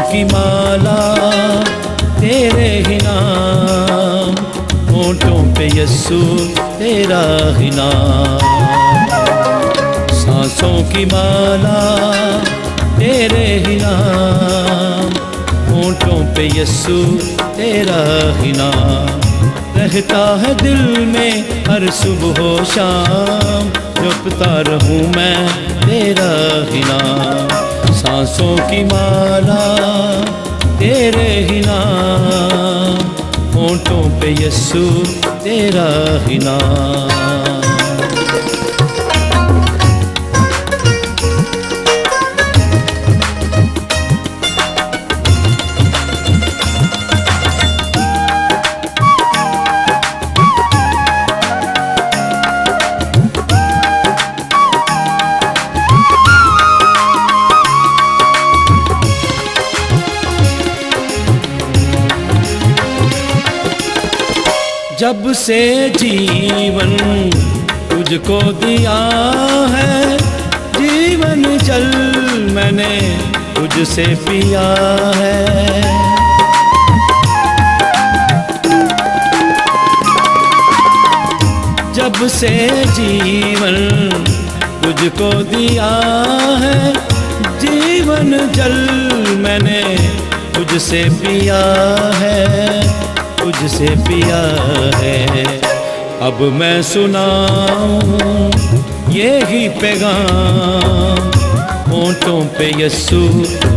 की माला तेरे ही नाम, होठों पे यस्सु तेरा ही नाम। सांसों की माला तेरे ही नाम, होठों पे यस्सु तेरा ही नाम। रहता है दिल में हर सुबह शाम, जपता रहूं मैं तेरा ही नाम। सांसों की माला तेरे ही नाम, होठों पे यस्सु तेरा ही नाम। जब से जीवन तुझको दिया है, जीवन जल मैंने तुझसे पिया है। जब से जीवन तुझको दिया है, जीवन जल मैंने तुझसे पिया है, तुझसे पिया है। अब मैं सुनाऊं यही पैगाम, होठों पे यस्सु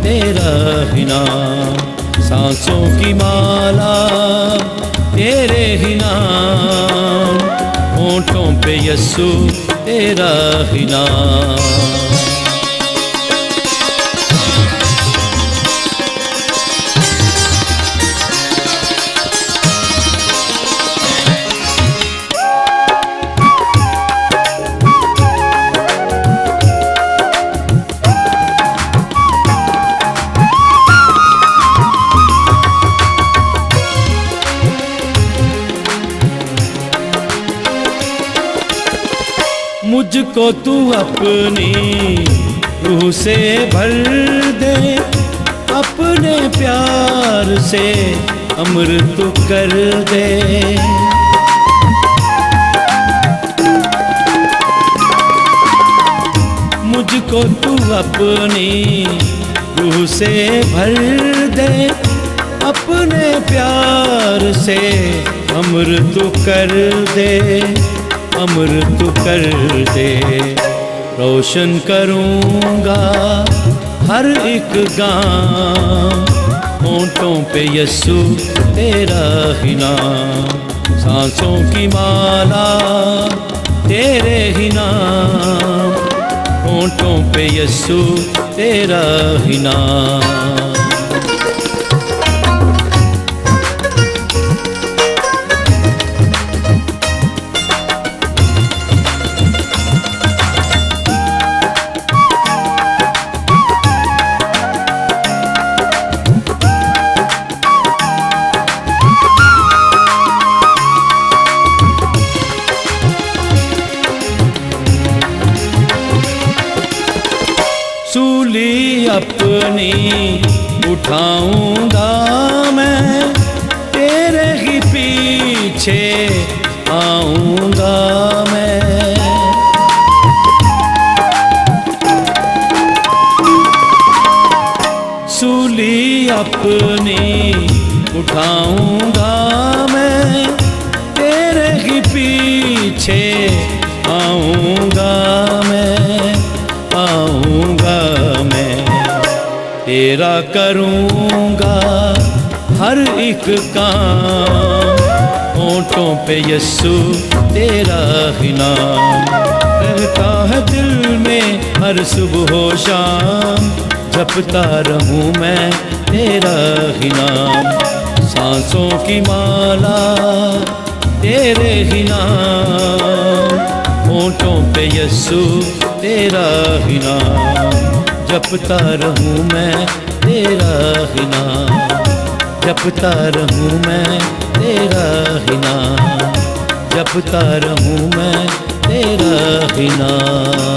तेरा ही नाम। सांसों की माला तेरे ही नाम, होठों पे यस्सु तेरा ही नाम। मुझको तू अपनी रूह से भर दे, अपने प्यार से अमृत कर दे। मुझको तू अपनी रूह से भर दे, अपने प्यार से अमृत कर दे, अमृत कर दे। रोशन करूँगा हर एक गाँव, होठों पे यस्सु तेरा ही नाम। सांसों की माला तेरे ही नाम, होठों पे यस्सु तेरा ही नाम। सूली अपनी उठाऊंगा मैं, तेरे ही पीछे आऊंगा मैं। सूली अपनी उठाऊंगा मैं, तेरे ही पीछे आऊंगा मैं, आऊंगा मैं। तेरा करूंगा हर एक काम, होठों पे यस्सु तेरा ही नाम। रहता है दिल में हर सुबह शाम, जपता रहूं मैं तेरा ही नाम। सांसों की माला तेरे ही नाम, होठों पे यस्सु तेरा ही नाम। जपता रहूं मैं तेरा ही नाम, जपता रहूं मैं तेरा ही नाम, जपता रहूं मैं तेरा ही नाम।